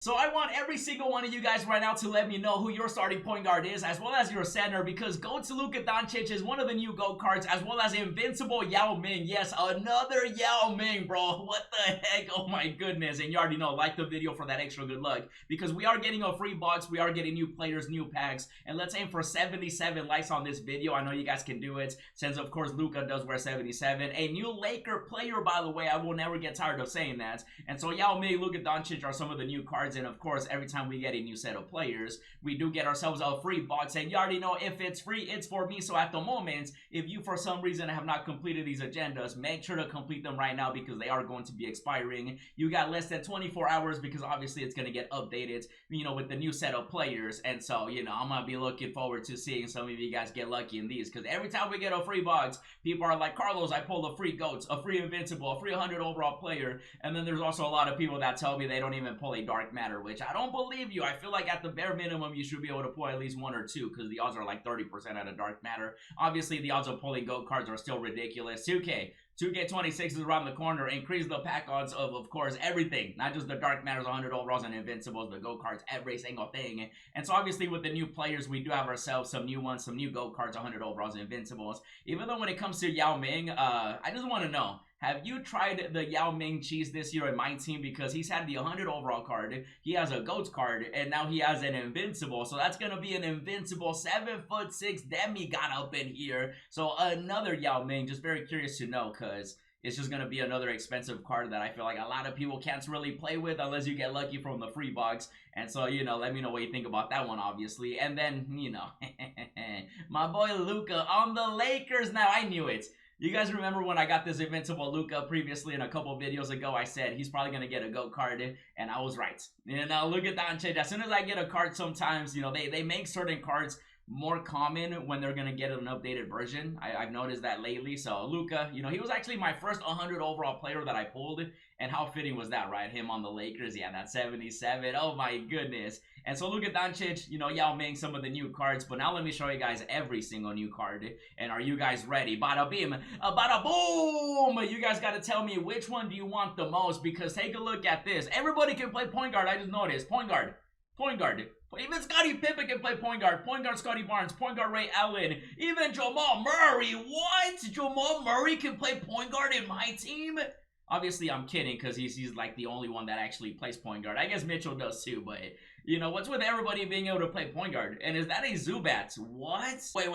So I want every single one of you guys right now to let me know who your starting point guard is, as well as your center, because GOAT to Luka Doncic is one of the new GOAT cards, as well as Invincible Yao Ming. Yes, another Yao Ming, bro. What the heck? Oh my goodness. And you already know, like the video for that extra good luck, because we are getting a free box, we are getting new players, new packs, and let's aim for 77 likes on this video. I know you guys can do it, since of course Luka does wear 77. A new Laker player, by the way, I will never get tired of saying that. And so Yao Ming, Luka Doncic are some of the new cards. And of course, every time we get a new set of players, we do get ourselves a free box. And you already know, if it's free, it's for me. So at the moment, if you for some reason have not completed these agendas, make sure to complete them right now, because they are going to be expiring. You got less than 24 hours, because obviously it's going to get updated, you know, with the new set of players. And so, you know, I'm going to be looking forward to seeing some of you guys get lucky in these, because every time we get a free box, people are like, Carlos, I pulled a free GOAT, a free Invincible, a free 100 overall player. And then there's also a lot of people that tell me they don't even pull a Dark Matter, which I don't believe you. I feel like at the bare minimum, you should be able to pull at least one or two, because the odds are like 30% out of Dark Matter. Obviously, the odds of pulling GOAT cards are still ridiculous. 2K25 is around the corner. Increase the pack odds of course, everything. Not just the Dark Matters, 100 overalls, and Invincibles, the GOAT cards, every single thing. And so obviously with the new players, we do have ourselves some new ones, some new GOAT cards, 100 overalls, and Invincibles. Even though when it comes to Yao Ming, I just want to know, have you tried the Yao Ming cheese this year in my team? Because he's had the 100 overall card, he has a GOAT card, and now he has an Invincible. So that's going to be an Invincible 7'6" demigod up in here. So another Yao Ming. Just very curious to know, because it's just going to be another expensive card that I feel like a lot of people can't really play with unless you get lucky from the free box. And so, you know, let me know what you think about that one, obviously. And then, you know, my boy Luka on the Lakers now. I knew it. You guys remember when I got this Invincible Luka previously in a couple videos ago? I said he's probably going to get a GOAT card, and I was right. You know, look at Doncic. As soon as I get a card, sometimes, you know, they make certain cards more common when they're going to get an updated version. I've noticed that lately. So Luka, you know, he was actually my first 100 overall player that I pulled, and how fitting was that, right? Him on the Lakers, yeah, that 77. Oh my goodness. And so Luka Doncic, you know, Yao Ming, some of the new cards. But now let me show you guys every single new card. And are you guys ready? Bada beam, bada boom! You guys got to tell me, which one do you want the most? Because take a look at this. Everybody can play point guard. I just noticed. Point guard. Point guard. Even Scottie Pippen can play point guard. Point guard Scottie Barnes. Point guard Ray Allen. Even Jamal Murray. What? Jamal Murray can play point guard in my team? Obviously, I'm kidding, because he's like the only one that actually plays point guard. I guess Mitchell does too, but you know, what's with everybody being able to play point guard? And is that a Zubat? What? Wait.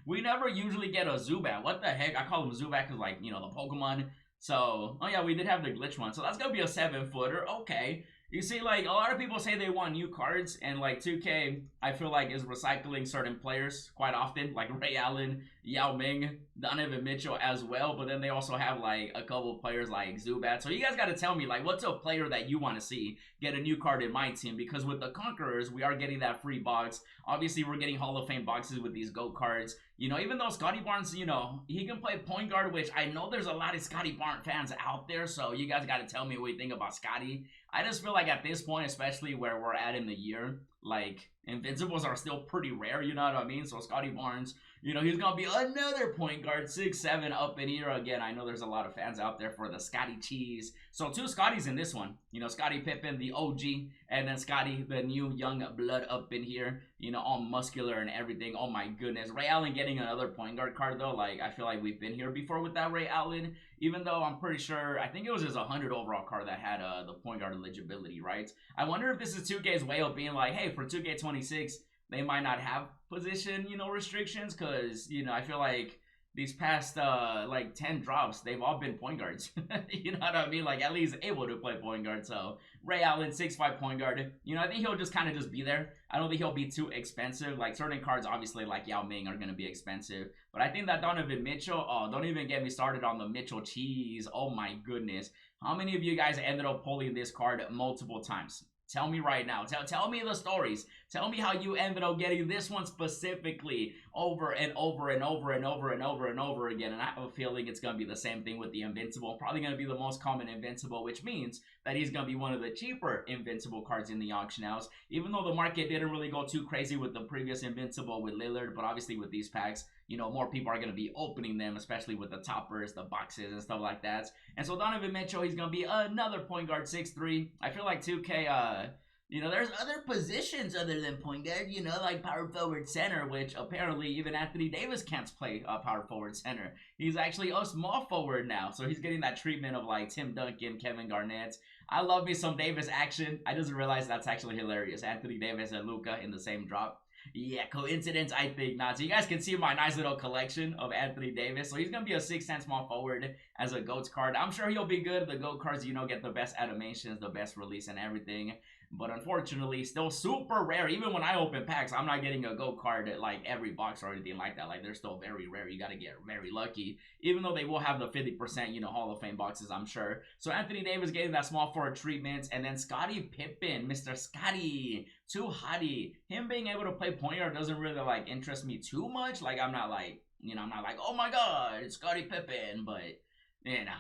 We never usually get a Zubat. What the heck? I call him Zubat because, like, you know, the Pokemon. So, oh yeah, we did have the glitch one. So that's gonna be a 7-footer. Okay. You see, like, a lot of people say they want new cards, and like 2K, I feel like, is recycling certain players quite often, like Ray Allen, Yao Ming, Donovan Mitchell as well. But then they also have like a couple of players like Zubat. So you guys got to tell me, like, what's a player that you want to see get a new card in my team? Because with the Conquerors, we are getting that free box. Obviously, we're getting Hall of Fame boxes with these GOAT cards. You know, even though Scottie Barnes, you know, he can play point guard, which I know there's a lot of Scottie Barnes fans out there. So you guys got to tell me what you think about Scottie. I just feel like at this point, especially where we're at in the year, like, Invincibles are still pretty rare, you know what I mean? So Scottie Barnes, you know, he's gonna be another point guard, 6'7", up in here. Again, I know there's a lot of fans out there for the Scottie cheese. So two Scotties in this one. You know, Scottie Pippen, the OG, and then Scottie, the new young blood, up in here. You know, all muscular and everything. Oh my goodness. Ray Allen getting another point guard card, though. Like, I feel like we've been here before with that Ray Allen. Even though I'm pretty sure, I think it was his 100 overall card that had the point guard eligibility, right? I wonder if this is 2K's way of being like, hey, for 2K26, they might not have position, you know, restrictions, because, you know, I feel like these past like 10 drops, they've all been point guards. You know what I mean? Like, at least able to play point guard. So Ray Allen, 6'5" point guard. You know, I think he'll just kind of just be there. I don't think he'll be too expensive. Like, certain cards, obviously, like Yao Ming, are going to be expensive. But I think that Donovan Mitchell, oh, don't even get me started on the Mitchell cheese. Oh my goodness. How many of you guys ended up pulling this card multiple times? Tell me right now. Tell me the stories. Tell me how you ended up getting this one specifically over and over and over and over and over and over again. And I have a feeling it's going to be the same thing with the Invincible. Probably going to be the most common Invincible, which means that he's going to be one of the cheaper Invincible cards in the auction house. Even though the market didn't really go too crazy with the previous Invincible with Lillard, but obviously with these packs, you know, more people are going to be opening them, especially with the toppers, the boxes, and stuff like that. And so Donovan Mitchell, he's going to be another point guard, 6'3". I feel like 2K, you know, there's other positions other than point guard, you know, like power forward center, which apparently even Anthony Davis can't play power forward center. He's actually a small forward now, so he's getting that treatment of like Tim Duncan, Kevin Garnett. I love me some Davis action. I just realized that's actually hilarious. Anthony Davis and Luka in the same drop. Yeah, coincidence? I think not. So you guys can see my nice little collection of Anthony Davis. So he's going to be a 6'10" small forward as a GOATS card. I'm sure he'll be good. The GOAT cards, you know, get the best animations, the best release and everything. But unfortunately, still super rare. Even when I open packs, I'm not getting a GOAT card at like every box or anything like that. Like, they're still very rare. You got to get very lucky. Even though they will have the 50%, you know, Hall of Fame boxes, I'm sure. So Anthony Davis getting that small forward treatment. And then Scottie Pippen, Mr. Scottie, too hottie. Him being able to play point guard doesn't really like interest me too much. Like, I'm not like, you know, I'm not like, oh my god, it's Scottie Pippen. But, you know,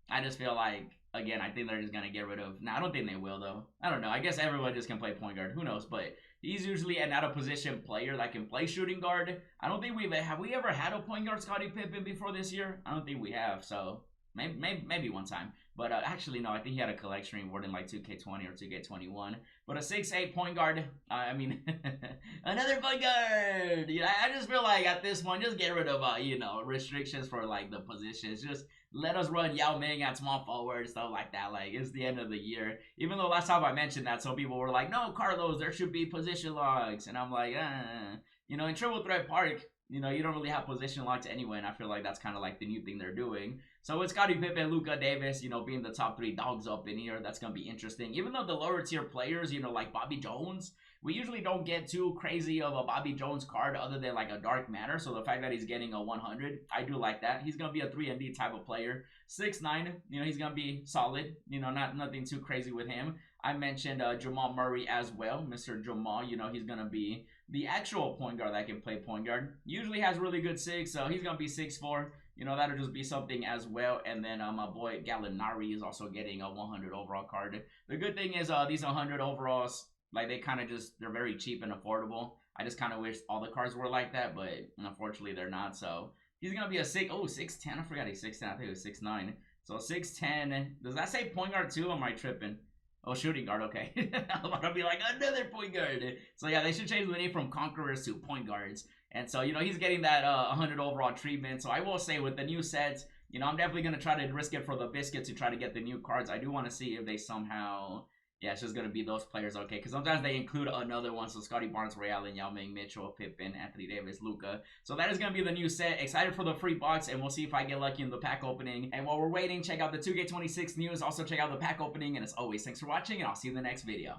I just feel like, again, I think they're just going to get rid of... I don't think they will, though. I don't know. I guess everyone just can play point guard. Who knows? But he's usually an out-of-position player that can play shooting guard. I don't think have we ever had a point guard Scottie Pippen before this year? I don't think we have, so maybe one time. But actually, no, I think he had a collection reward in like 2K20 or 2K21. But a 6'8" point guard, I mean, another point guard! Yeah, I just feel like at this point, just get rid of, you know, restrictions for like the positions. Just let us run Yao Ming at small forward, stuff like that. Like, it's the end of the year. Even though last time I mentioned that, some people were like, no, Carlos, there should be position logs. And I'm like, you know, in Triple Threat Park, you know, you don't really have position locks anyway, and I feel like that's kind of like the new thing they're doing. So with Scottie Pippen, Luka Davis, you know, being the top 3 dogs up in here, that's going to be interesting. Even though the lower tier players, you know, like Bobby Jones, we usually don't get too crazy of a Bobby Jones card other than like a Dark Matter. So the fact that he's getting a 100, I do like that. He's going to be a 3-and-D type of player. 6'9", you know, he's going to be solid. You know, nothing too crazy with him. I mentioned Jamal Murray as well. Mr. Jamal, you know, he's going to be the actual point guard that can play point guard. Usually has really good 6, so he's going to be 6'4". You know, that'll just be something as well. And then my boy Gallinari is also getting a 100 overall card. The good thing is these 100 overalls, like, they kind of just, they're very cheap and affordable. I just kind of wish all the cards were like that, but unfortunately they're not. So he's going to be a 6'10". I forgot he's 6'10". I think it was 6'9". So 6'10". Does that say point guard too? Or am I tripping? Oh, shooting guard, okay. I'm about to be like, another point guard. So yeah, they should change the name from conquerors to point guards. And so, you know, he's getting that 100 overall treatment. So I will say with the new sets, you know, I'm definitely going to try to risk it for the biscuit to try to get the new cards. I do want to see if they somehow... Yeah, it's just going to be those players, okay? Because sometimes they include another one. So Scottie Barnes, Ray Allen, Yao Ming, Mitchell, Pippen, Anthony Davis, Luka. So that is going to be the new set. Excited for the free box, and we'll see if I get lucky in the pack opening. And while we're waiting, check out the 2K26 news. Also check out the pack opening. And as always, thanks for watching, and I'll see you in the next video.